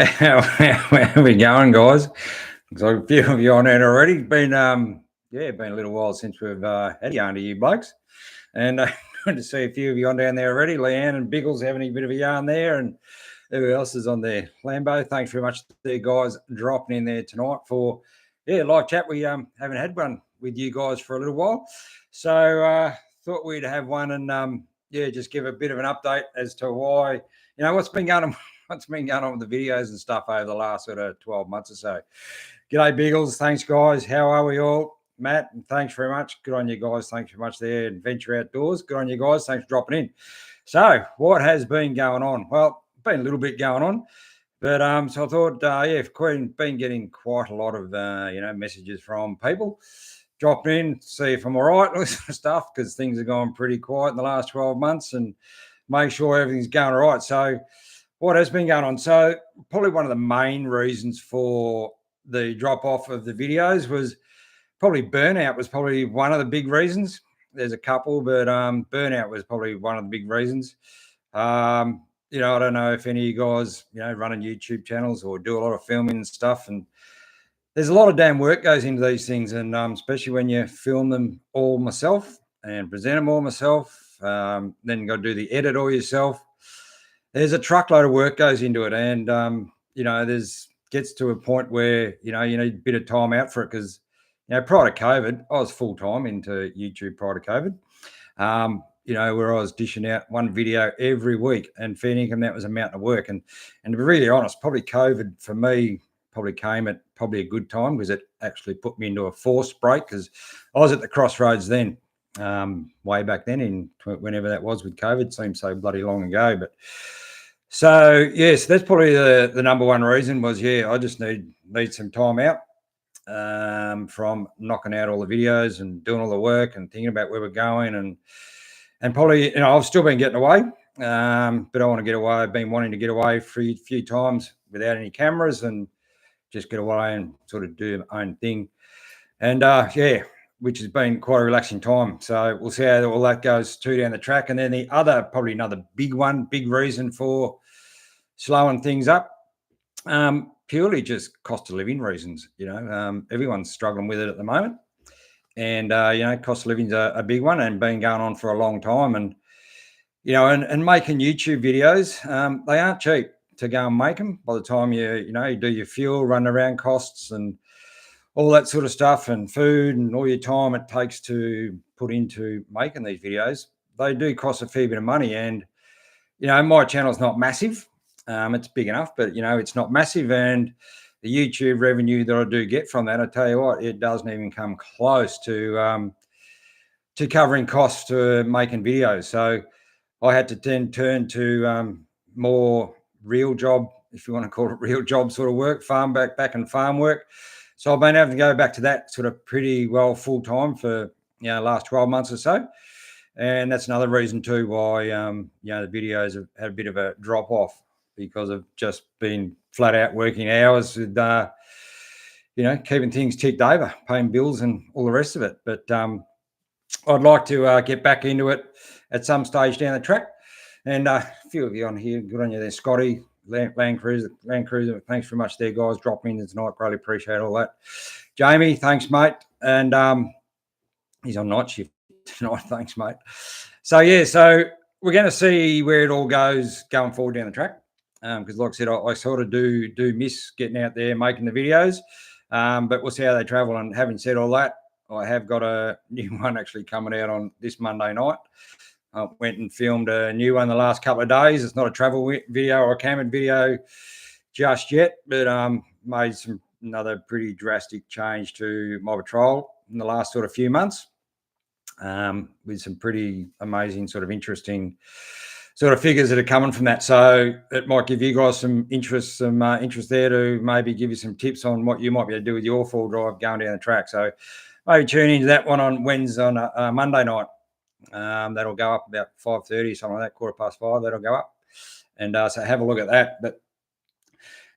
How we going, guys? Looks like a few of you on it already. Been been a little while since we've had yarn to you blokes, and good to see a few of you on down there already. Leanne and Biggles having a bit of a yarn there, and who else is on there? Lambo, thanks very much to the guys dropping in there tonight for live chat. We haven't had one with you guys for a little while, so thought we'd have one and just give a bit of an update as to why what's been going on. What's been going on with the videos and stuff over the last sort of 12 months or so. G'day, Biggles. Thanks, guys. How are we all? Matt, and thanks very much. Good on you guys. Thanks very much there. Adventure Outdoors. Good on you guys. Thanks for dropping in. So, what has been going on? Well, been a little bit going on, but so I thought, been getting quite a lot of messages from people dropping in, see if I'm all right with stuff, because things are going pretty quiet in the last 12 months, and make sure everything's going all right. So, what has been going on? So probably one of the main reasons for the drop off of the videos was probably burnout was probably one of the big reasons. There's a couple, but burnout was probably one of the big reasons. I don't know if any of you guys, running YouTube channels or do a lot of filming and stuff, and there's a lot of damn work goes into these things, and especially when you film them all myself and present them all myself, then you got to do the edit all yourself. There's a truckload of work goes into it, and there's gets to a point where you need a bit of time out for it, because prior to COVID, I was full time into YouTube prior to COVID. Where I was dishing out one video every week, and fair income, that was a mountain of work. And to be really honest, probably COVID for me probably came at probably a good time, because it actually put me into a forced break, because I was at the crossroads then. Way back then, in whenever that was with COVID, seems so bloody long ago. But so yes, that's probably the number one reason was I just need some time out from knocking out all the videos and doing all the work and thinking about where we're going, and probably I've still been getting away, but I want to get away. I've been wanting to get away for a few times without any cameras and just get away and sort of do my own thing, and which has been quite a relaxing time. So we'll see how all that goes too down the track. And then the other, probably another big reason for slowing things up, purely just cost of living reasons. Everyone's struggling with it at the moment. And, cost of living's a big one, and been going on for a long time. And, and making YouTube videos, they aren't cheap to go and make them. By the time you do your fuel, run around costs and all that sort of stuff, and food and all your time it takes to put into making these videos, they do cost a fair bit of money. And, my channel's not massive. It's big enough, but, it's not massive. And the YouTube revenue that I do get from that, I tell you what, it doesn't even come close to covering costs to making videos. So I had to then turn to more real job, if you want to call it real job sort of work, back and farm work. So I've been able to go back to that sort of pretty well full time for last 12 months or so, and that's another reason too why the videos have had a bit of a drop off, because I've just been flat out working hours with keeping things ticked over, paying bills and all the rest of it. But I'd like to get back into it at some stage down the track, and a few of you on here, good on you there, Scotty. Land Cruiser, thanks very much there, guys, dropping in tonight. Really appreciate all that. Jamie, thanks, mate. And he's on night shift tonight. Thanks, mate. So we're going to see where it all goes going forward down the track, because like I said, I sort of do miss getting out there making the videos, but we'll see how they travel. And having said all that, I have got a new one actually coming out on this Monday night. I went and filmed a new one the last couple of days. It's not a travel video or a camping video just yet, but made another pretty drastic change to my patrol in the last sort of few months, with some pretty amazing sort of interesting sort of figures that are coming from that. So it might give you guys some interest there to maybe give you some tips on what you might be able to do with your full drive going down the track. So maybe tune into that one on Monday night. That'll go up about 5:30, something like that, 5:15. That'll go up, and so have a look at that. But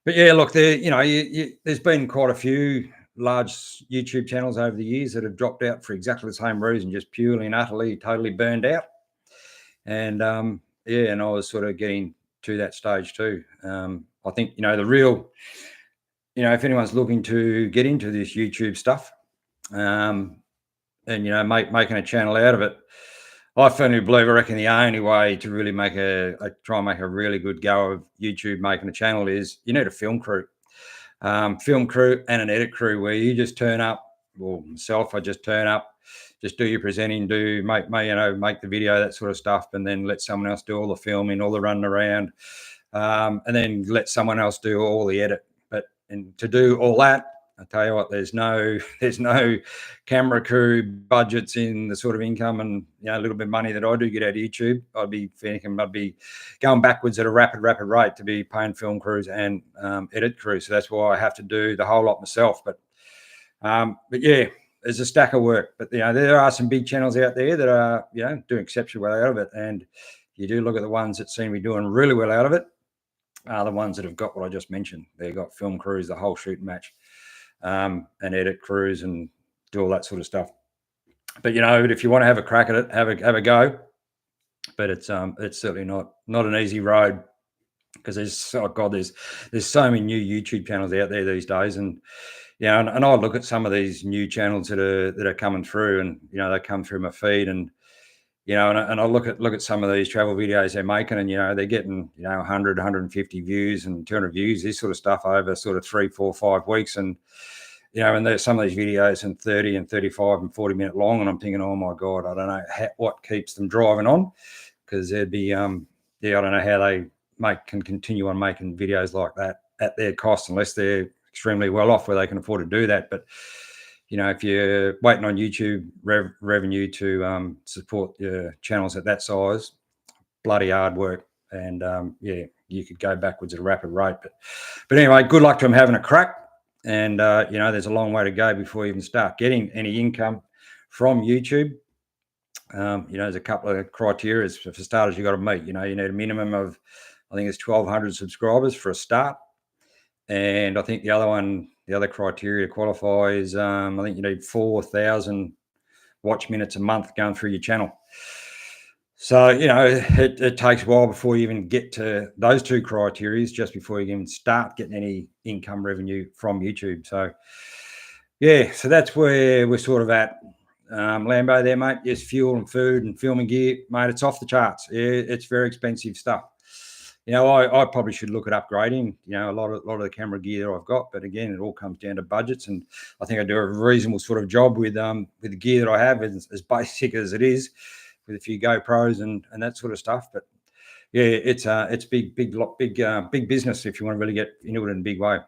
yeah, look, there's been quite a few large YouTube channels over the years that have dropped out for exactly the same reason, just purely and utterly, totally burned out. And and I was sort of getting to that stage too. I think, the real, if anyone's looking to get into this YouTube stuff, and, making a channel out of it, I firmly believe, I reckon the only way to really try and make a really good go of YouTube making a channel is you need a film crew. Film crew and an edit crew where you just turn up. Well, myself, I just turn up, just do your presenting, make the video, that sort of stuff, and then let someone else do all the filming, all the running around, and then let someone else do all the edit. And to do all that, I tell you what, there's no camera crew budgets in the sort of income and a little bit of money that I do get out of YouTube. I'd be going backwards at a rapid rate to be paying film crews and edit crews. So that's why I have to do the whole lot myself. But yeah, there's a stack of work. But there are some big channels out there that are doing exceptionally well out of it. And you do look at the ones that seem to be doing really well out of it, are the ones that have got what I just mentioned. They've got film crews, the whole shoot match. And edit crews and do all that sort of stuff. But if you want to have a crack at it, have a go. But it's certainly not an easy road, because there's so many new YouTube channels out there these days, and and I look at some of these new channels that are coming through, and they come through my feed, and and I look at some of these travel videos they're making, and they're getting 100, 150 views and 200 views, this sort of stuff over sort of 3, 4, 5 weeks, and and there's some of these videos in 30 and 35 and 40 minute long, and I'm thinking, oh my god, I don't know what keeps them driving on, because there'd be I don't know how they can continue on making videos like that at their cost, unless they're extremely well off where they can afford to do that. But if you're waiting on YouTube revenue to support your channels at that size, bloody hard work. And you could go backwards at a rapid rate. But anyway, good luck to them having a crack. And there's a long way to go before you even start getting any income from YouTube. There's a couple of criteria for starters you got to meet. You need a minimum of, I think it's 1,200 subscribers for a start. And I think the other criteria to qualify is I think you need 4,000 watch minutes a month going through your channel. So, it takes a while before you even get to those two criteria, just before you even start getting any income revenue from YouTube. So, yeah, so that's where we're sort of at. Lambo there, mate. Yes, fuel and food and filming gear, mate, it's off the charts. Yeah, it's very expensive stuff. I probably should look at upgrading, a lot of the camera gear that I've got. But again, it all comes down to budgets. And I think I do a reasonable sort of job with the gear that I have, as basic as it is, with a few GoPros and that sort of stuff. But yeah, it's big business if you want to really get into it in a big way.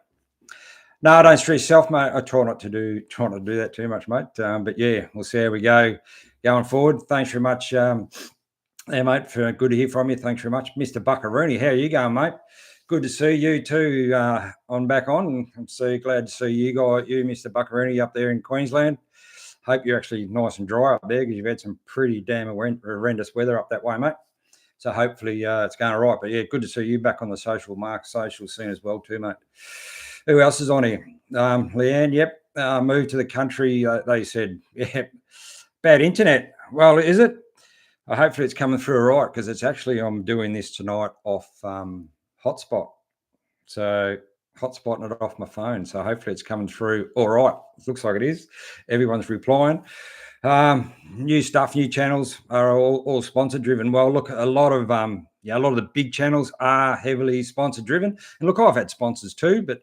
No, don't stress yourself, mate. I try not to do that too much, mate. But yeah, we'll see how we go going forward. Thanks very much. There, mate, good to hear from you. Thanks very much. Mr. Buckaroony, how are you going, mate? Good to see you too, back on. I'm so glad to see you, Mr. Buckaroony, up there in Queensland. Hope you're actually nice and dry up there, because you've had some pretty damn horrendous weather up that way, mate. So hopefully it's going all right. But yeah, good to see you back on the social scene as well too, mate. Who else is on here? Leanne, yep. Moved to the country, they said. Yeah, bad internet. Well, is it? Hopefully it's coming through all right, because it's actually, I'm doing this tonight off hotspot. So hotspotting it off my phone. So hopefully it's coming through all right. It looks like it is. Everyone's replying. New stuff, new channels are all sponsor driven. Well, look, a lot of the big channels are heavily sponsor driven. And look, I've had sponsors too, but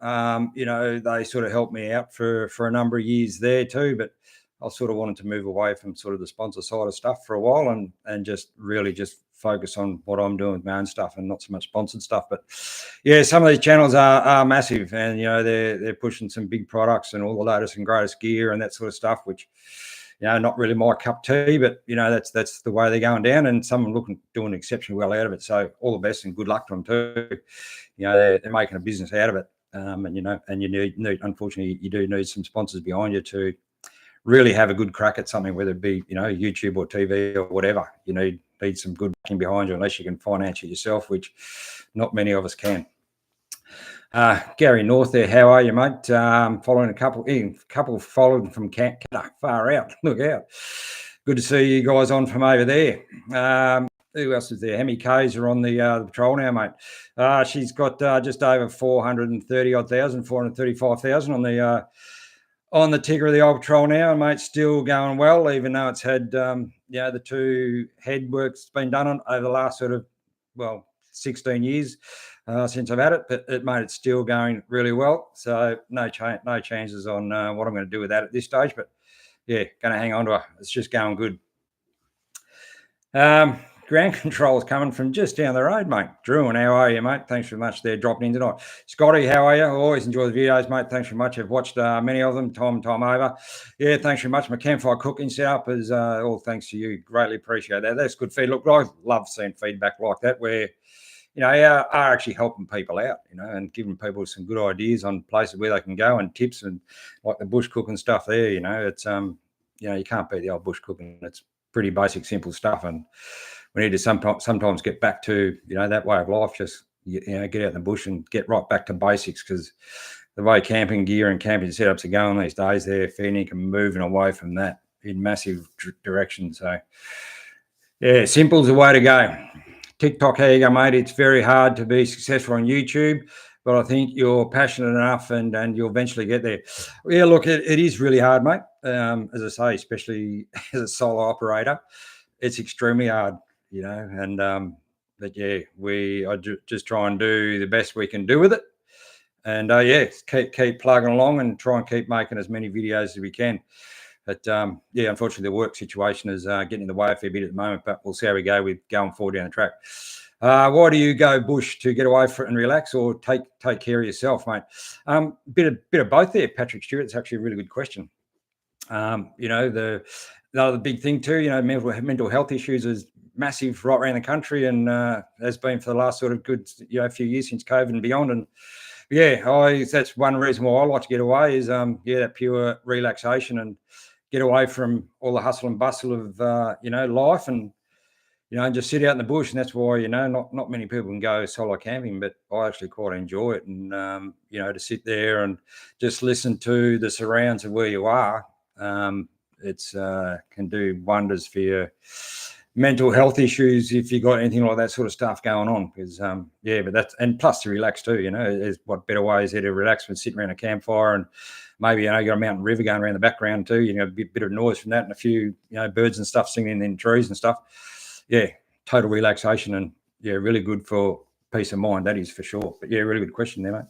they sort of helped me out for a number of years there too. But I sort of wanted to move away from sort of the sponsor side of stuff for a while, and just really just focus on what I'm doing with my own stuff and not so much sponsored stuff. But yeah, some of these channels are massive, and they're pushing some big products and all the latest and greatest gear and that sort of stuff, which not really my cup of tea, but that's the way they're going down, and some are doing exceptionally well out of it. So all the best and good luck to them too. They're making a business out of it, and you need unfortunately you do need some sponsors behind you to really have a good crack at something, whether it be YouTube or TV or whatever. You need some good backing behind you, unless you can finance it yourself, which not many of us can. Gary North there, how are you, mate? Following a couple followed from Canada, far out. Look out. Good to see you guys on from over there. who else is there? Hemi K's are on the patrol now, mate. She's got just over 430 odd thousand, 435,000 on the ticker of the old patrol now, and mate, still going well, even though it's had the 2 head works been done on over the last sort of 16 years since I've had it, but it's still going really well. So no chances on what I'm going to do with that at this stage, but yeah, going to hang on to her. It's just going good. Ground control is coming from just down the road, mate. Drew, and how are you, mate? Thanks very much. They're dropping in tonight. Scotty, how are you? I always enjoy the videos, mate. Thanks very much. I've watched many of them time and time over. Yeah, thanks very much. My campfire cooking setup is all thanks to you. Greatly appreciate that. That's good feedback. Look, I love seeing feedback like that where, are actually helping people out, and giving people some good ideas on places where they can go and tips and like the bush cooking stuff there, it's, you can't beat the old bush cooking. It's pretty basic, simple stuff. And we need to sometimes get back to, that way of life. Just, get out in the bush and get right back to basics, because the way camping gear and camping setups are going these days, they're fairly moving away from that in massive direction. So, yeah, simple's the way to go. TikTok, how you go, mate? It's very hard to be successful on YouTube, but I think you're passionate enough and you'll eventually get there. Yeah, look, it is really hard, mate. As I say, especially as a solo operator, it's extremely hard, but yeah, I just try and do the best we can do with it. And keep plugging along and try and keep making as many videos as we can. But unfortunately, the work situation is getting in the way a fair bit at the moment. But we'll see how we go with going forward down the track. Why do you go bush? To get away from it and relax, or take care of yourself, mate? Bit of both there, Patrick Stewart. It's actually a really good question. The other big thing too, mental health issues is massive right around the country, and has been for the last sort of good few years since COVID and beyond. And that's one reason why I like to get away is that pure relaxation and get away from all the hustle and bustle of life, and just sit out in the bush. And that's why not many people can go solo camping, but I actually quite enjoy it. And to sit there and just listen to the surrounds of where you are, it's can do wonders for your mental health issues if you got anything like that sort of stuff going on. Because but that's, and plus to relax too. There's what better ways there to relax than sitting around a campfire, and maybe you got a mountain river going around the background too. A bit of noise from that, and a few birds and stuff singing in trees and stuff. Yeah, total relaxation, and really good for peace of mind. That is for sure. But really good question there, mate.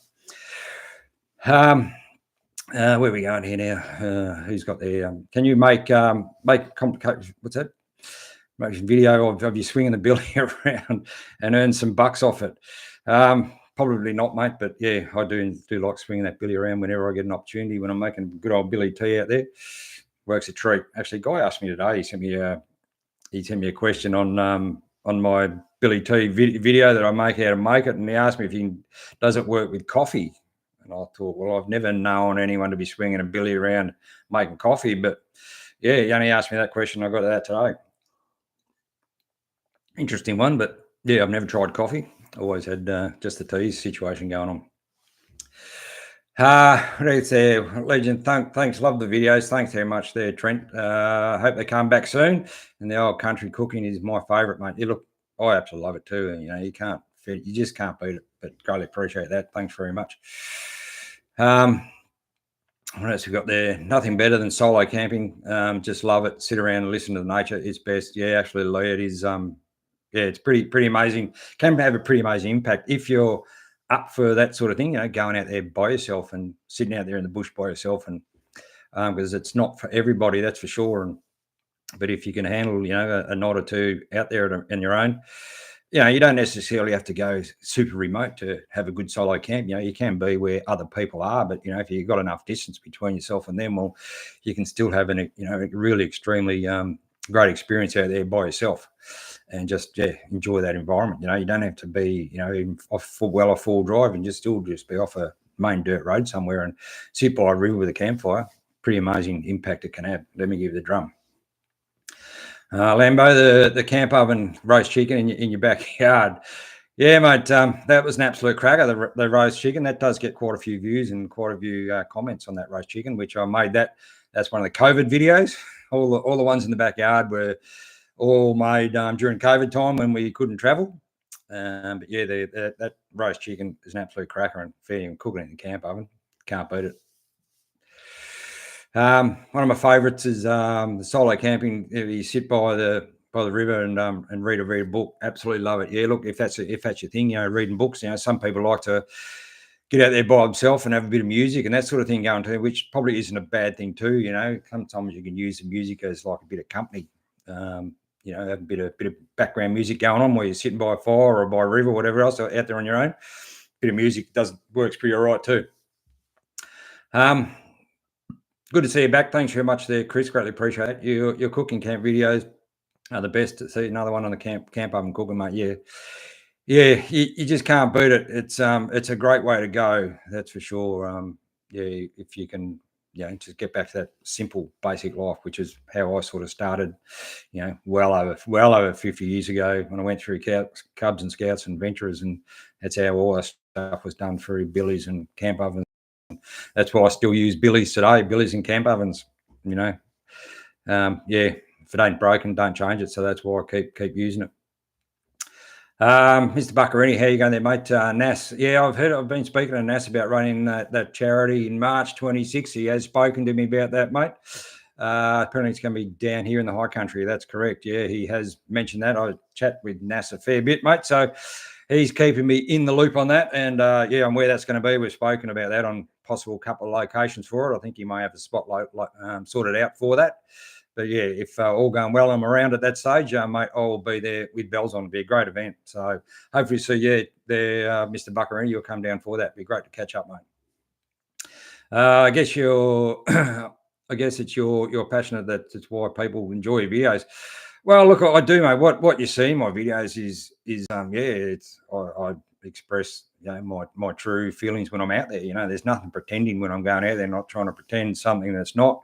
Where are we going here now? Who's got there? Can you make complicated? What's that? Make a video of you swinging the billy around and earn some bucks off it. Probably not, mate. But yeah, I do like swinging that billy around whenever I get an opportunity. When I'm making good old billy tea out there, works a treat. Actually, a guy asked me today. He sent me a question on my billy tea video that I make how to make it, and he asked me if does it work with coffee. And I thought, well, I've never known anyone to be swinging a billy around making coffee, but yeah, he only asked me that question. I got that today. Interesting one, but yeah, I've never tried coffee. Always had just the tea situation going on. It's there, Legend. Thanks, love the videos. Thanks very much there, Trent. Hope they come back soon. And the old country cooking is my favourite, mate. Look, I absolutely love it too. And you just can't beat it. But greatly appreciate that. Thanks very much. What else we got there? Nothing better than solo camping. Just love it. Sit around and listen to the nature. It's best. Yeah, actually, Lee, it is. It's pretty amazing. Can have a pretty amazing impact if you're up for that sort of thing. Going out there by yourself and sitting out there in the bush by yourself, and because it's not for everybody, that's for sure. But if you can handle, a night or two out there on your own, you don't necessarily have to go super remote to have a good solo camp. You can be where other people are, but if you've got enough distance between yourself and them, well, you can still have a really extremely great experience out there by yourself, and just enjoy that environment. You don't have to be even off full drive, and just be off a main dirt road somewhere and sit by a river with a campfire. Pretty amazing impact it can have. Let me give you the drum. Lambo, the camp oven roast chicken in your backyard. Yeah, mate, that was an absolute cracker, the roast chicken. That does get quite a few views and quite a few comments on that roast chicken, which I made. That's one of the COVID videos. All the ones in the backyard were all made during COVID time when we couldn't travel. But yeah, that roast chicken is an absolute cracker, and feeding and cooking it in the camp oven, can't beat it. One of my favourites is the solo camping. You sit by the river and read a book. Absolutely love it. Yeah, look, if that's your thing, reading books. Some people like to get out there by themselves and have a bit of music and that sort of thing going to, which probably isn't a bad thing too. Sometimes you can use the music as like a bit of company. Have a bit of background music going on where you're sitting by a fire or by a river or whatever else, or out there on your own. Bit of music works pretty all right too. Good to see you back. Thanks very much there, Chris. Greatly appreciate it. Your cooking camp videos are the best. To see another one on the camp oven cooking, mate. Yeah. You just can't beat it. It's a great way to go. That's for sure. If you can, just get back to that simple, basic life, which is how I sort of started. Well over 50 years ago when I went through Cubs and Scouts and Venturers, and that's how all that stuff was done through billies and camp ovens. That's why I still use billies today, billies and camp ovens. If it ain't broken, don't change it. So that's why I keep using it. Mr. Buccarini, how you going there, mate? Nas, I've been speaking to Nas about running that charity in March 26. He has spoken to me about that, mate. Apparently it's going to be down here in the high country. That's correct. Yeah, he has mentioned that. I chat with Nas a fair bit, mate. So he's keeping me in the loop on that. And on where that's going to be. We've spoken about that on possible couple of locations for it. I think he may have the spotlight sorted out for that. But yeah, if all going well, I'm around at that stage, mate, I'll be there with bells on. It'll be a great event. So hopefully see you there, Mr. Buccarini. You'll come down for that. It'd be great to catch up, mate. I guess it's you're passionate. That's why people enjoy your videos. Well, look, I do, mate. What you see in my videos is I express my true feelings when I'm out there. There's nothing pretending when I'm going out there. Not trying to pretend something that's not.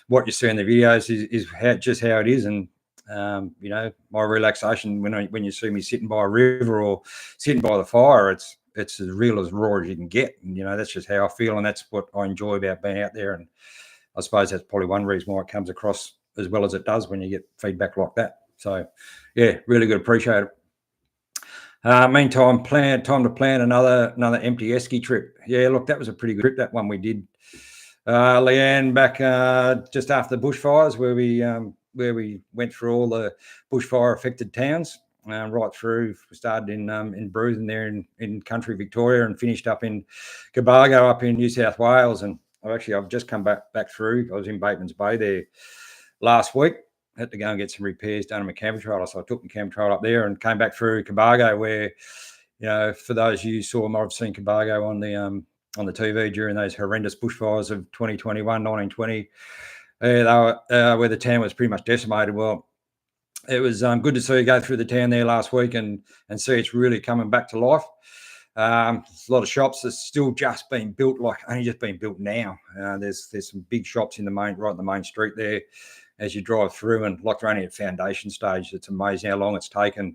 What you see in the videos is just how it is, and my relaxation when you see me sitting by a river or sitting by the fire, it's as real as raw as you can get. And that's just how I feel, and that's what I enjoy about being out there. And I suppose that's probably one reason why it comes across as well as it does when you get feedback like that. So yeah, really good, appreciate it. Meantime, time to plan another empty esky trip. Yeah, look, that was a pretty good trip, that one we did. Leanne, back just after the bushfires, where we went through all the bushfire affected towns, right through. We started in Bruton there in country Victoria and finished up in Cobargo up in New South Wales. And I've just come back through. I was in Bateman's Bay there last week. Had to go and get some repairs done on my camper trailer, so I took my camper trailer up there and came back through Cobargo, where for those of you who saw them, I've seen Cobargo on the TV during those horrendous bushfires of 2021, 1920, where the town was pretty much decimated. Well, it was good to see you go through the town there last week and see it's really coming back to life. A lot of shops that's still just being built, like only just being built now. There's some big shops right in the main street there as you drive through, and like they're only at foundation stage. It's amazing how long it's taken,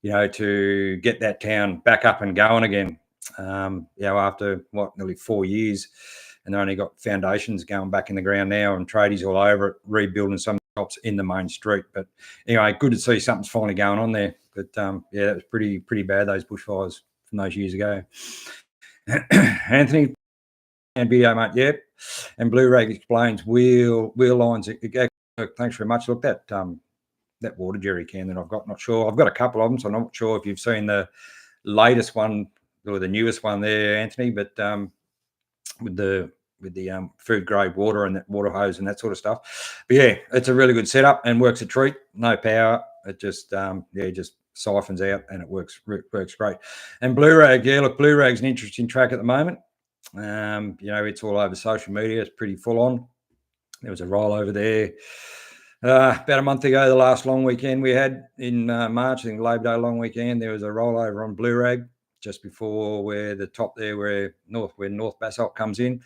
to get that town back up and going again. After nearly 4 years, and they only got foundations going back in the ground now, and tradies all over it, rebuilding some shops in the main street. But anyway, good to see something's finally going on there. But that was pretty bad, those bushfires from those years ago. Anthony and video, mate. Yep. And Blue Rag explains wheel lines. Thanks very much. Look, that water jerry can that I've got, not sure. I've got a couple of them, so I'm not sure if you've seen the latest one or the newest one there, Anthony, but with the food grade water and that water hose and that sort of stuff. But yeah, it's a really good setup and works a treat. No power. It just just siphons out and it works great. And Blue Rag, Blue Rag's an interesting track at the moment. It's all over social media. It's pretty full on. There was a rollover there about a month ago, the last long weekend we had in March, I think Labor Day long weekend. There was a rollover on Blue Rag just before where the top there, where North Basalt comes in.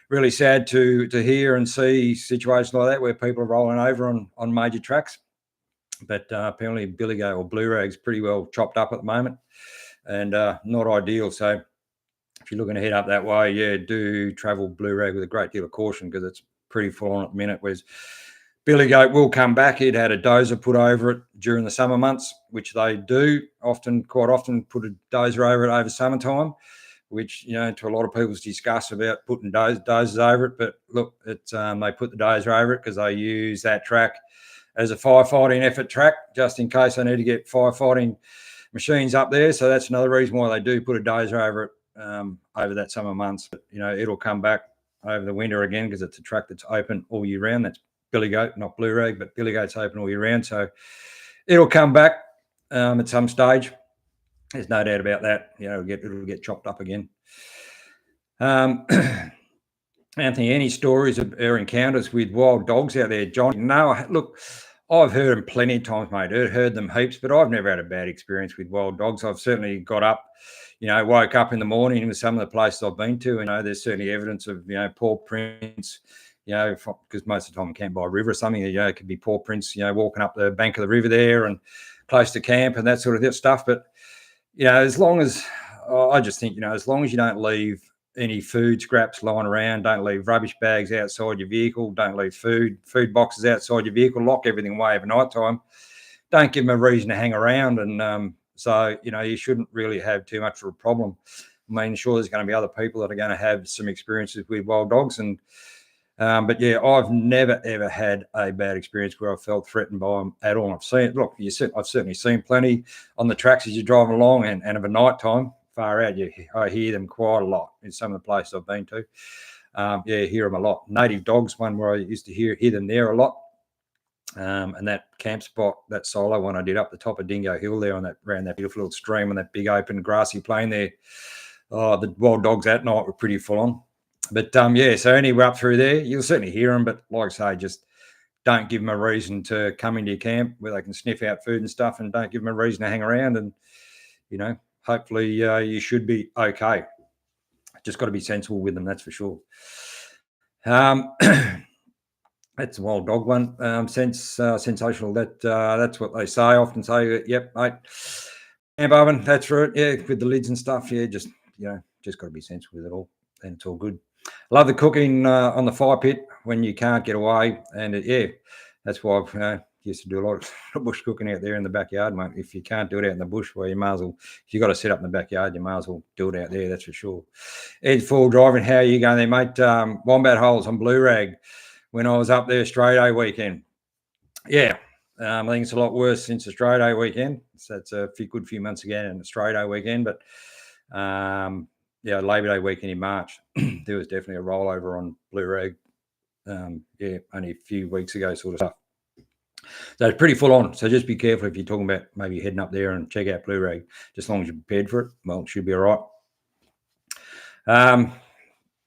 Really sad to hear and see situations like that where people are rolling over on major tracks. But apparently Billigo or Blue Rag's pretty well chopped up at the moment and not ideal. So if you're looking to head up that way, do travel Blue Rag with a great deal of caution, because it's pretty full on at the minute. Whereas Billy goat will come back. It had a dozer put over it during the summer months, which they do quite often put a dozer over it over summertime, which, to a lot of people's disgust about putting dozers over it. But look, they put the dozer over it because they use that track as a firefighting effort track, just in case they need to get firefighting machines up there. So that's another reason why they do put a dozer over it over that summer months. But, it'll come back over the winter again because it's a track that's open all year round. That's Billy goat, not blue rag, but Billy goat's open all year round. So it'll come back at some stage. There's no doubt about that. It'll get chopped up again. Anthony, any stories or encounters with wild dogs out there, John? No, look, I've heard them plenty of times, mate. I've heard them heaps, but I've never had a bad experience with wild dogs. I've certainly got up, woke up in the morning with some of the places I've been to, and there's certainly evidence of, paw prints, because most of the time you can't buy a river or something, it could be paw prints, walking up the bank of the river there and close to camp and that sort of stuff. But, as long as, I just think, as long as you don't leave any food scraps lying around, don't leave rubbish bags outside your vehicle, don't leave food boxes outside your vehicle, lock everything away over night time, don't give them a reason to hang around. And so, you shouldn't really have too much of a problem. I mean, sure, there's going to be other people that are going to have some experiences with wild dogs. And but yeah, I've never ever had a bad experience where I felt threatened by them at all. I've certainly seen plenty on the tracks as you're driving along, and of a night time, far out, I hear them quite a lot in some of the places I've been to. Hear them a lot. Native dogs, one where I used to hear them there a lot. And that camp spot, that solo one I did up the top of Dingo Hill there around that beautiful little stream on that big open grassy plain there. Oh, the wild dogs that night were pretty full on. But so anywhere up through there, you'll certainly hear them. But like I say, just don't give them a reason to come into your camp where they can sniff out food and stuff, and don't give them a reason to hang around. And, hopefully you should be okay. Just got to be sensible with them, that's for sure. That's a wild dog one. Sensational. That's what they say. I often say, yep, mate. Camp oven, that's right. Yeah, with the lids and stuff. Yeah, just got to be sensible with it all, and it's all good. Love the cooking on the fire pit when you can't get away, and that's why I've used to do a lot of bush cooking out there in the backyard, mate. If you can't do it out in the bush, well, you might as well. If you got to set up in the backyard, you might as well do it out there. That's for sure. Ed Full driving. How are you going there, mate? Wombat holes on Blue Rag when I was up there Australia Day weekend. Yeah, I think it's a lot worse since Australia Day weekend. So that's a good few months again in Australia Day weekend, but Labor Day weekend in March, there was definitely a rollover on Blue Rag. Only a few weeks ago, sort of stuff. So it's pretty full on. So just be careful if you're talking about maybe heading up there and check out Blue Rag. Just as long as you're prepared for it, well, it should be all right.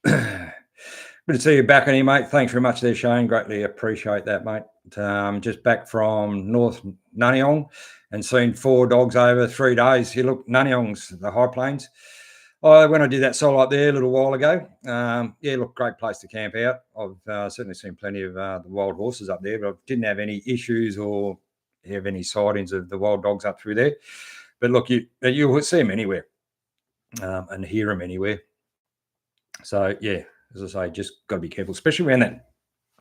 Good to see you back on here, mate. Thanks very much there, Shane. Greatly appreciate that, mate. Just back from North Nanyong and seen 4 dogs over 3 days. Here, look, Nanyong's the high plains. When I did that solo up there a little while ago, look, great place to camp out. I've certainly seen plenty of the wild horses up there, but I didn't have any issues or have any sightings of the wild dogs up through there. But look, you will see them anywhere and hear them anywhere. So, as I say, just got to be careful, especially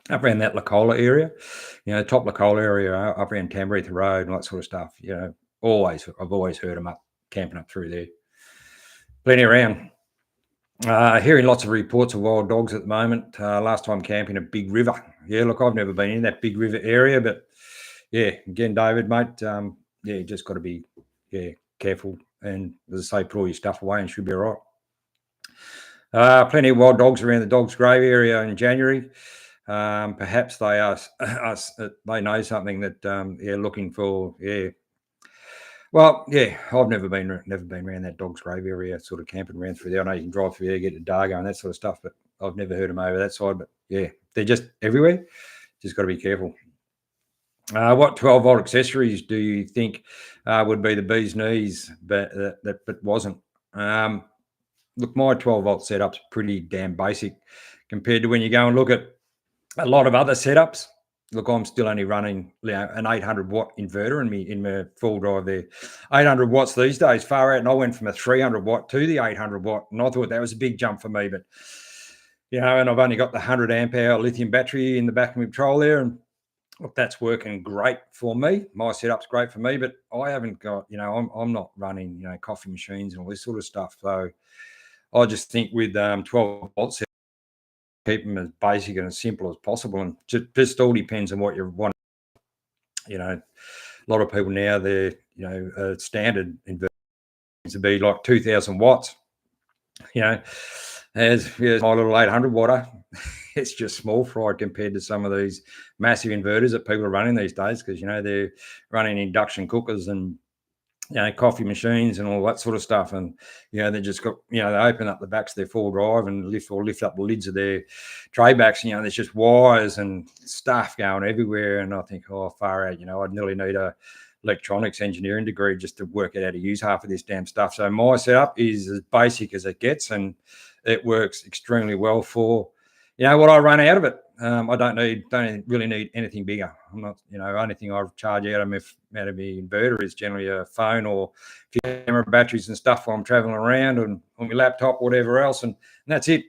up around that Lacola area, top Lacola area, up around Tamborith Road and that sort of stuff. I've always heard them up camping up through there. Plenty around. Hearing lots of reports of wild dogs at the moment. Last time camping a big river. Yeah, look, I've never been in that big river area, but again, David, mate, you just got to be careful, and as I say, put all your stuff away and should be all right. Plenty of wild dogs around the Dogs Grave area in January. Perhaps they they know something that they're looking for. Well, I've never been around that Dogs Grave area, sort of camping around through there. I know you can drive through there, get to Dargo and that sort of stuff, but I've never heard them over that side. But they're just everywhere. Just got to be careful. What 12-volt accessories do you think would be the bee's knees, but wasn't? Look, my 12-volt setup's pretty damn basic compared to when you go and look at a lot of other setups. Look, I'm still only running an 800-watt inverter in my full drive there. 800 watts these days, far out. And I went from a 300-watt to the 800-watt, and I thought that was a big jump for me. But, and I've only got the 100-amp-hour lithium battery in the back of my patrol there. And look, that's working great for me. My setup's great for me, but I haven't got, I'm not running, coffee machines and all this sort of stuff. So I just think with 12 volts, keep them as basic and as simple as possible. And just all depends on what you want. A lot of people now, they're, standard inverters to be like 2000 watts, as my little 800 watt. It's just small fry compared to some of these massive inverters that people are running these days, because they're running induction cookers and coffee machines and all that sort of stuff. And they just got, they open up the backs of their full drive and lift up the lids of their tray backs. There's just wires and stuff going everywhere. And I think, oh, far out, I'd nearly need a electronics engineering degree just to work out how to use half of this damn stuff. So my setup is as basic as it gets, and it works extremely well for what I run out of it. I don't really need anything bigger. I'm not, only thing I charge out of my inverter is generally a phone or a few camera batteries and stuff while I'm traveling around, and on my laptop, whatever else, and that's it.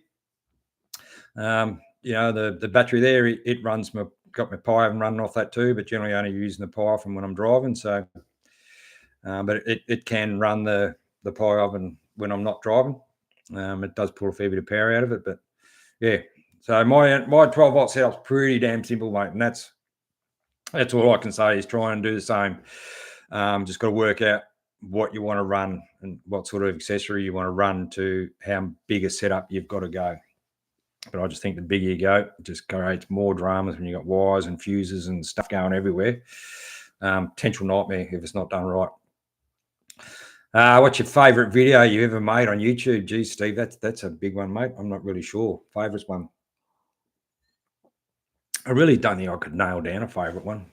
The battery there, it runs got my Pi oven running off that too, but generally only using the Pi oven when I'm driving. So, but it can run the Pi oven when I'm not driving. It does pull a fair bit of power out of it, but yeah. So my 12 volt setup's pretty damn simple, mate, and that's all I can say is try and do the same. Just got to work out what you want to run and what sort of accessory you want to run to how big a setup you've got to go. But I just think the bigger you go, it just creates more dramas when you got wires and fuses and stuff going everywhere. Potential nightmare if it's not done right. What's your favourite video you ever made on YouTube? Geez, Steve, that's a big one, mate. I'm not really sure. Favourite one. I really don't think I could nail down a favourite one.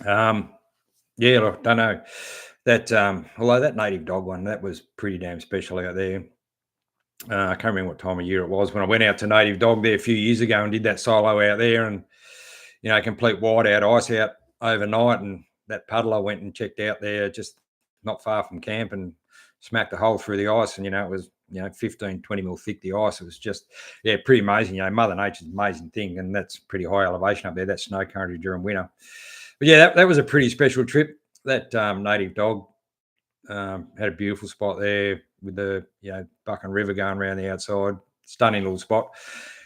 Yeah, look, don't know. That although that native dog one, that was pretty damn special out there. I can't remember what time of year it was when I went out to Native Dog there a few years ago and did that solo out there, and complete whiteout ice out overnight. And that puddle I went and checked out there just not far from camp and smacked a hole through the ice, and it was 15, 20 mil thick, the ice. It was just pretty amazing. Mother Nature's an amazing thing, and that's pretty high elevation up there, that snow country during winter. But that was a pretty special trip. That Native Dog had a beautiful spot there with the Buchan River going around the outside. Stunning little spot.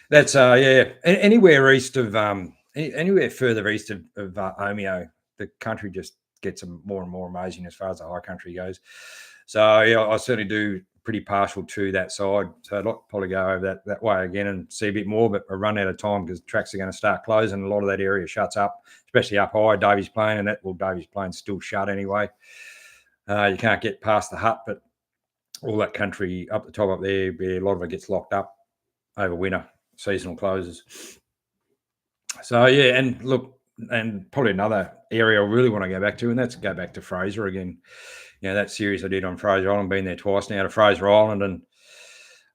That's anywhere east of anywhere further east of Omeo, the country just gets more and more amazing as far as the high country goes. So I certainly do pretty partial to that side. So I'd like to probably go over that way again and see a bit more, but I run out of time because tracks are going to start closing. A lot of that area shuts up, especially up high, Davies Plain, and Davies Plain's still shut anyway. You can't get past the hut, but all that country up the top up there, a lot of it gets locked up over winter, seasonal closes. So and look, and probably another area I really want to go back to, and that's go back to Fraser again. That series I did on Fraser Island, been there twice now to Fraser Island, and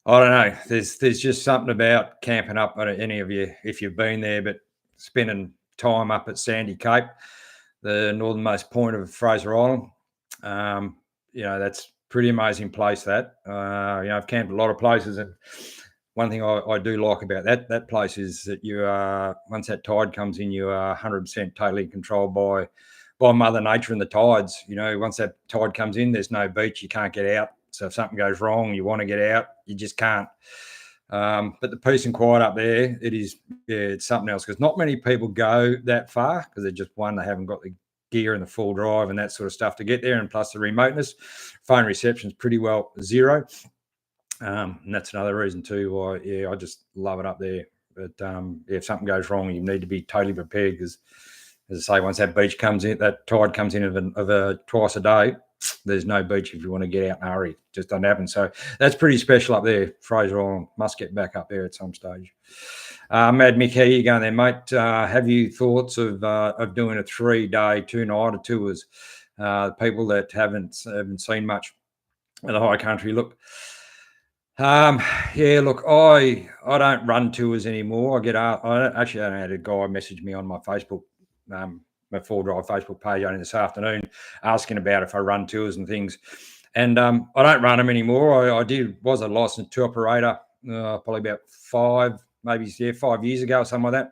I don't know, there's just something about camping up. I don't know any of you if you've been there, but spending time up at Sandy Cape, the northernmost point of Fraser Island. That's pretty amazing place. That I've camped a lot of places, and one thing I do like about that place is that you are, once that tide comes in, you are 100% totally controlled by Mother Nature and the tides. Once that tide comes in, there's no beach, you can't get out. So if something goes wrong, you want to get out, you just can't. But the peace and quiet up there, it's something else, because not many people go that far because they haven't got the gear and the full drive and that sort of stuff to get there, and plus the remoteness. Phone reception's pretty well zero. And that's another reason too why I just love it up there. But if something goes wrong, you need to be totally prepared, because, as I say, once that beach comes in, that tide comes in of a twice a day, there's no beach if you want to get out and hurry. It just doesn't happen. So that's pretty special up there. Fraser Island, must get back up there at some stage. Mad Mick, how you going there, mate? Have you thoughts of doing a 3-day, 2-nighter tours? People that haven't seen much of the high country, look. Look, I don't run tours anymore. I don't had a guy message me on my Facebook, my Full Drive Facebook page only this afternoon, asking about if I run tours and things. And I don't run them anymore. I was a licensed tour operator probably about 5 years ago or something like that.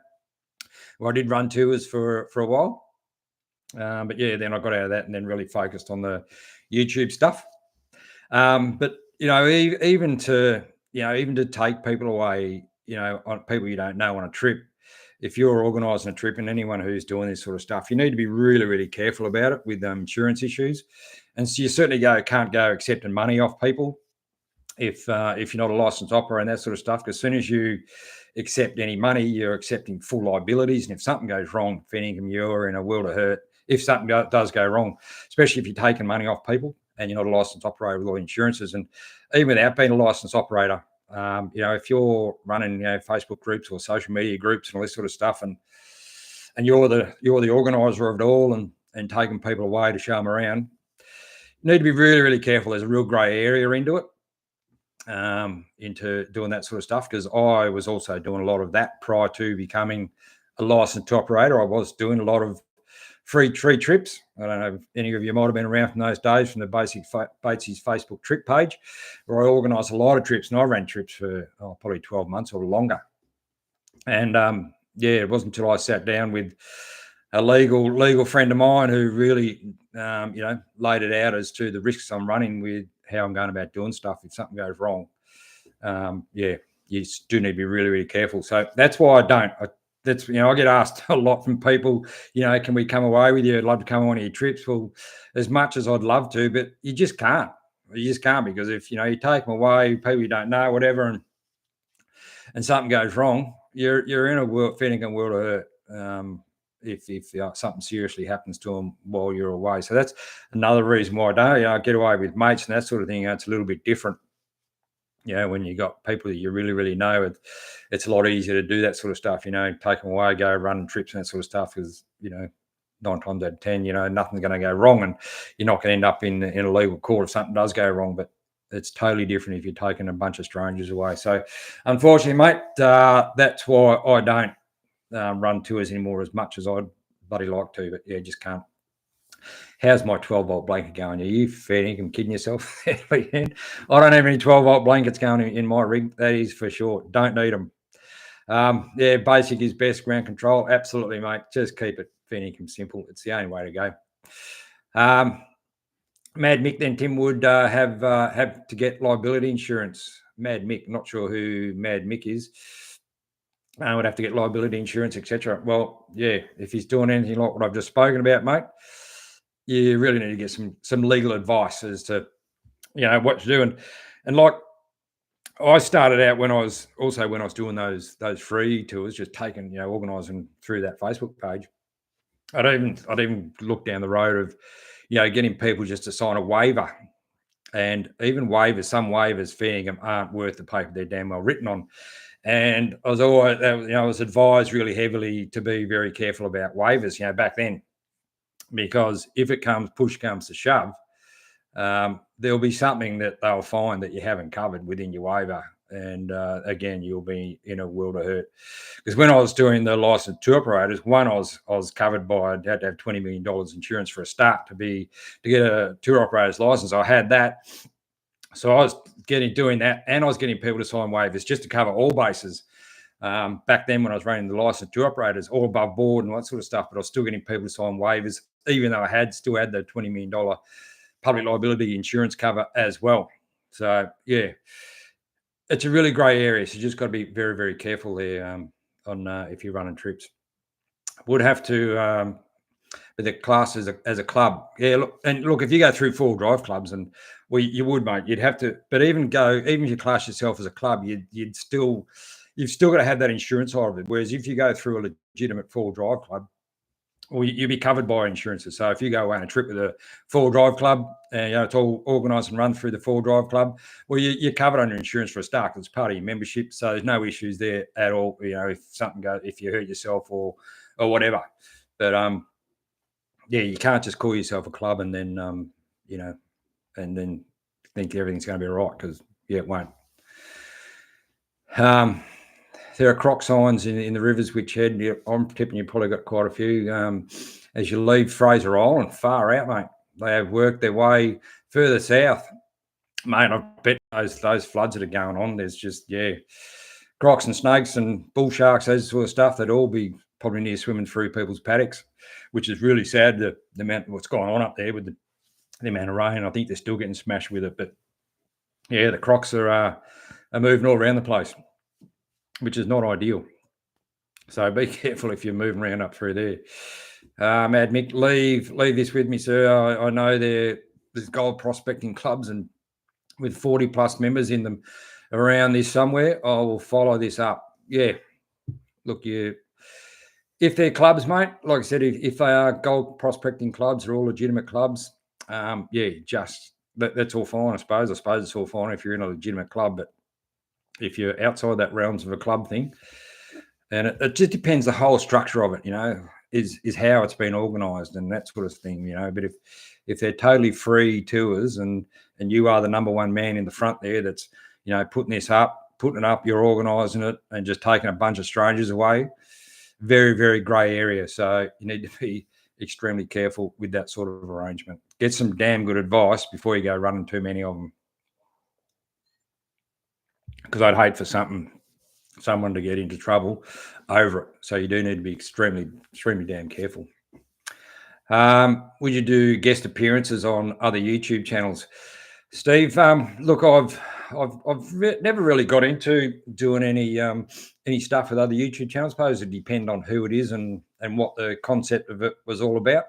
Well, I did run tours for a while, but yeah, then I got out of that and then really focused on the YouTube stuff. But even to take people away, on people you don't know on a trip. If you're organising a trip, and anyone who's doing this sort of stuff, you need to be really, really careful about it with insurance issues. And so you certainly can't go accepting money off people if you're not a licensed operator and that sort of stuff. Because as soon as you accept any money, you're accepting full liabilities. And if something goes wrong, you're in a world of hurt. If something does go wrong, especially if you're taking money off people and you're not a licensed operator with all insurances, and even without being a licensed operator, if you're running Facebook groups or social media groups and all this sort of stuff, and you're the organizer of it all, and taking people away to show them around, you need to be really, really careful. There's a real grey area into it. Into doing that sort of stuff, because I was also doing a lot of that prior to becoming a licensed operator. I was doing a lot of free trips. I don't know if any of you might have been around from those days, from the Batesy's Facebook trip page, where I organised a lot of trips, and I ran trips for probably 12 months or longer. And it wasn't until I sat down with a legal friend of mine who really laid it out as to the risks I'm running with how I'm going about doing stuff if something goes wrong. You do need to be really, really careful. So that's why I don't. I get asked a lot from people, can we come away with you? I'd love to come on one of your trips. Well, as much as I'd love to, but you just can't. You just can't, because if, you take them away, people you don't know, whatever, and something goes wrong, you're in a world of hurt. If something seriously happens to them while you're away. So that's another reason why I don't get away with mates and that sort of thing. It's a little bit different. When you got people that you really, really know, it's a lot easier to do that sort of stuff, take them away, go running trips and that sort of stuff, because, 9 times out of 10, nothing's going to go wrong, and you're not going to end up in a legal court if something does go wrong. But it's totally different if you're taking a bunch of strangers away. So unfortunately, mate, that's why I don't run tours anymore as much as I'd bloody like to. But yeah, just can't. How's my 12-volt blanket going? Are you fair income kidding yourself? I don't have any 12-volt blankets going in my rig. That is for sure. Don't need them. Basic is best. Ground control, absolutely, mate. Just keep it fair income simple. It's the only way to go. Mad Mick, then Tim would have to get liability insurance. Mad Mick, not sure who Mad Mick is. Would have to get liability insurance, etc. Well, yeah, if he's doing anything like what I've just spoken about, mate, you really need to get some legal advice as to what to do. And like I started out when I was doing those free tours, just taking organising through that Facebook page. I'd even look down the road of getting people just to sign a waiver, and even waivers, some waivers aren't worth the paper they're damn well written on. And I was advised really heavily to be very careful about waivers, back then, because if push comes to shove, there'll be something that they'll find that you haven't covered within your waiver. And again, you'll be in a world of hurt. Because when I was doing the licensed tour operators, I was covered by, I'd had to have $20 million insurance for a start to get a tour operator's license. I had that. So I was doing that, and I was getting people to sign waivers just to cover all bases. Back then, when I was running the licensed tour operators, all above board and all that sort of stuff, but I was still getting people to sign waivers, even though I still had the $20 million public liability insurance cover as well. So yeah, it's a really grey area. So you just got to be very, very careful there on if you're running trips. Would have to. But the class as a club. Yeah, look, if you go through 4-drive clubs, and you would, mate, you'd have to, but even if you class yourself as a club, you've still got to have that insurance side of it. Whereas if you go through a legitimate 4-drive club, well, you'll be covered by insurances. So if you go away on a trip with a 4-drive club, and it's all organised and run through the 4-drive club, well, you're covered under insurance for a start, because it's part of your membership. So there's no issues there at all. If you hurt yourself or whatever. But you can't just call yourself a club and then and then think everything's going to be all right, because it won't. There are croc signs in the rivers which head. I'm tipping you probably got quite a few. As you leave Fraser Island, far out, mate. They have worked their way further south, mate. I bet those floods that are going on, there's just crocs and snakes and bull sharks, those sort of stuff. They'd all be probably near swimming through people's paddocks, which is really sad. The amount of what's going on up there with the amount of rain. I think they're still getting smashed with it, but yeah, the crocs are moving all around the place, which is not ideal. So be careful if you're moving around up through there. Mad Mick, leave this with me, sir. I know there's gold prospecting clubs and with 40 plus members in them around this somewhere. I will follow this up. Yeah, look, if they're clubs, mate, like I said, if they are gold prospecting clubs, they're all legitimate clubs. That's all fine, I suppose. I suppose it's all fine if you're in a legitimate club, but if you're outside that realms of a club thing, and it just depends the whole structure of it, is how it's been organised and that sort of thing, But if they're totally free tours and you are the number one man in the front there that's, putting it up, you're organising it and just taking a bunch of strangers away, very, very grey area. So you need to be extremely careful with that sort of arrangement. Get some damn good advice before you go running too many of them. Because I'd hate for someone to get into trouble over it. So you do need to be extremely, extremely damn careful. Would you do guest appearances on other YouTube channels, Steve? Look, I've never really got into doing any stuff with other YouTube channels. I suppose it depends on who it is and what the concept of it was all about.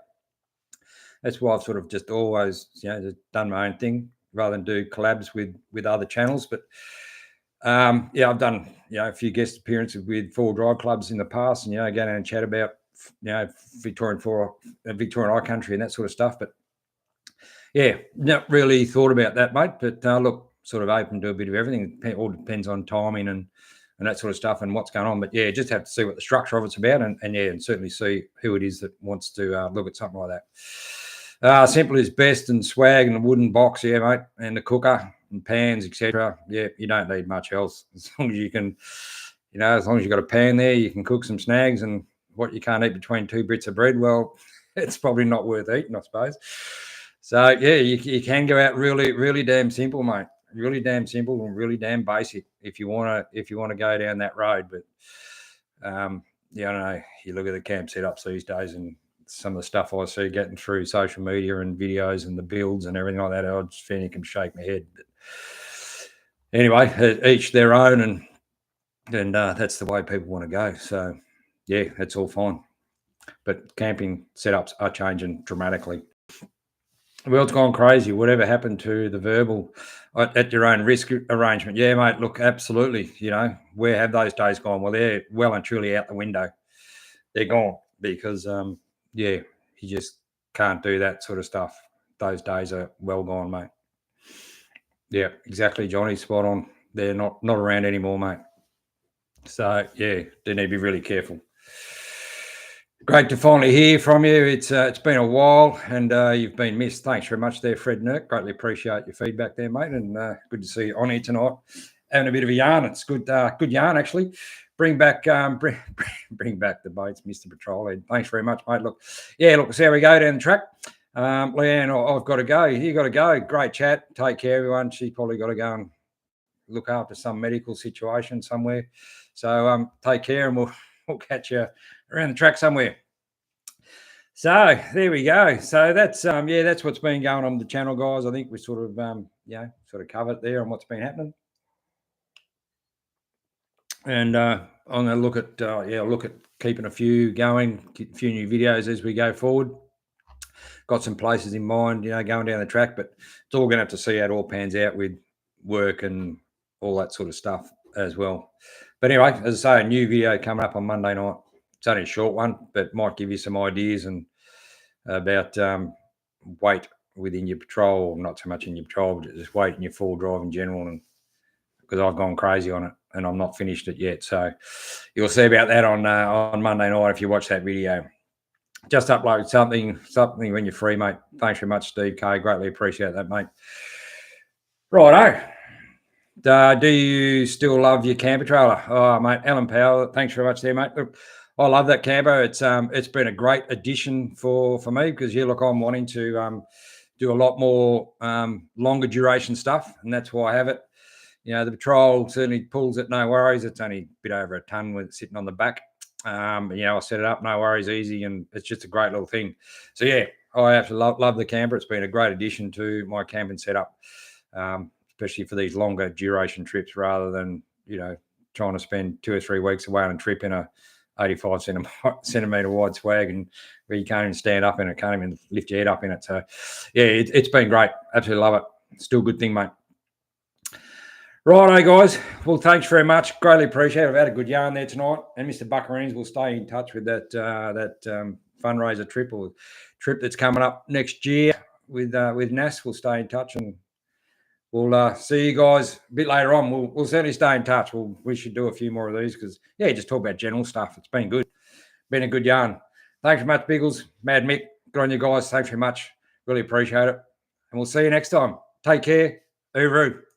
That's why I've sort of just always, just done my own thing rather than do collabs with other channels. But I've done a few guest appearances with four drive clubs in the past, and go down and chat about Victorian High Country and that sort of stuff. But not really thought about that, mate. But look, sort of open to a bit of everything. It all depends on timing and that sort of stuff and what's going on. But just have to see what the structure of it's about, and certainly see who it is that wants to look at something like that. Simple is best, and swag and the wooden box, mate, and the cooker and pans, etc. You don't need much else as long as you can, as long as you've got a pan there, you can cook some snags. And what you can't eat between two bits of bread, well, it's probably not worth eating, I suppose. So you can go out really, really damn simple, mate. Really damn simple and really damn basic if you want to go down that road. But I don't know. You look at the camp setups these days and some of the stuff I see getting through social media and videos and the builds and everything like that, I just feel you can shake my head. But anyway, each their own, and that's the way people want to go. So that's all fine. But camping setups are changing dramatically. The world's gone crazy. Whatever happened to the verbal at your own risk arrangement? Yeah, mate, look, absolutely. Where have those days gone? Well, they're well and truly out the window. They're gone because, you just can't do that sort of stuff. Those days are well gone, mate. Yeah, exactly, Johnny. Spot on. They're not around anymore, mate. So, they need to be really careful. Great to finally hear from you. It's been a while and you've been missed. Thanks very much there, Fred Nurk. Greatly appreciate your feedback there, mate, and good to see you on here tonight. Having a bit of a yarn. It's good yarn, actually. Bring back bring back the boats, Mr. Patrolhead. Thanks very much, mate. Look, see how we go down the track. Leanne, I've got to go. You got to go. Great chat. Take care, everyone. She's probably got to go and look after some medical situation somewhere. So take care, and we'll catch you around the track somewhere. So there we go. So that's that's what's been going on with the channel, guys. I think we sort of covered there on what's been happening. And I'm going to look at keeping a few going, a few new videos as we go forward. Got some places in mind, going down the track, but it's all going to have to see how it all pans out with work and all that sort of stuff as well. But anyway, as I say, a new video coming up on Monday night. It's only a short one, but might give you some ideas and about weight within your patrol, not so much in your patrol, but just weight in your full drive in general. And because I've gone crazy on it and I'm not finished it yet. So you'll see about that on Monday night if you watch that video. Just upload something when you're free, mate. Thanks very much, Steve K. Greatly appreciate that, mate. Righto. Do you still love your camper trailer? Oh, mate, Alan Powell, thanks very much there, mate. Look, I love that camper. It's been a great addition for me because I'm wanting to do a lot more longer duration stuff, and that's why I have it. The patrol certainly pulls it, no worries. It's only a bit over a ton with it sitting on the back. I set it up, no worries, easy, and it's just a great little thing. So yeah, I absolutely love the camper. It's been a great addition to my camping setup, especially for these longer duration trips rather than trying to spend 2 or 3 weeks away on a trip in a 85 centimeter wide swag and where you can't even stand up in it, can't even lift your head up in it. So yeah, it's been great. Absolutely love it. Still a good thing, mate. Righto, guys. Well, thanks very much. Greatly appreciate it. I've had a good yarn there tonight. And Mr. Buckarines will stay in touch with that fundraiser trip or trip that's coming up next year with NAS. We'll stay in touch and we'll see you guys a bit later on. We'll certainly stay in touch. We should do a few more of these because, just talk about general stuff. It's been good. Been a good yarn. Thanks very much, Biggles. Mad Mick. Good on you guys. Thanks very much. Really appreciate it. And we'll see you next time. Take care. Hooroo.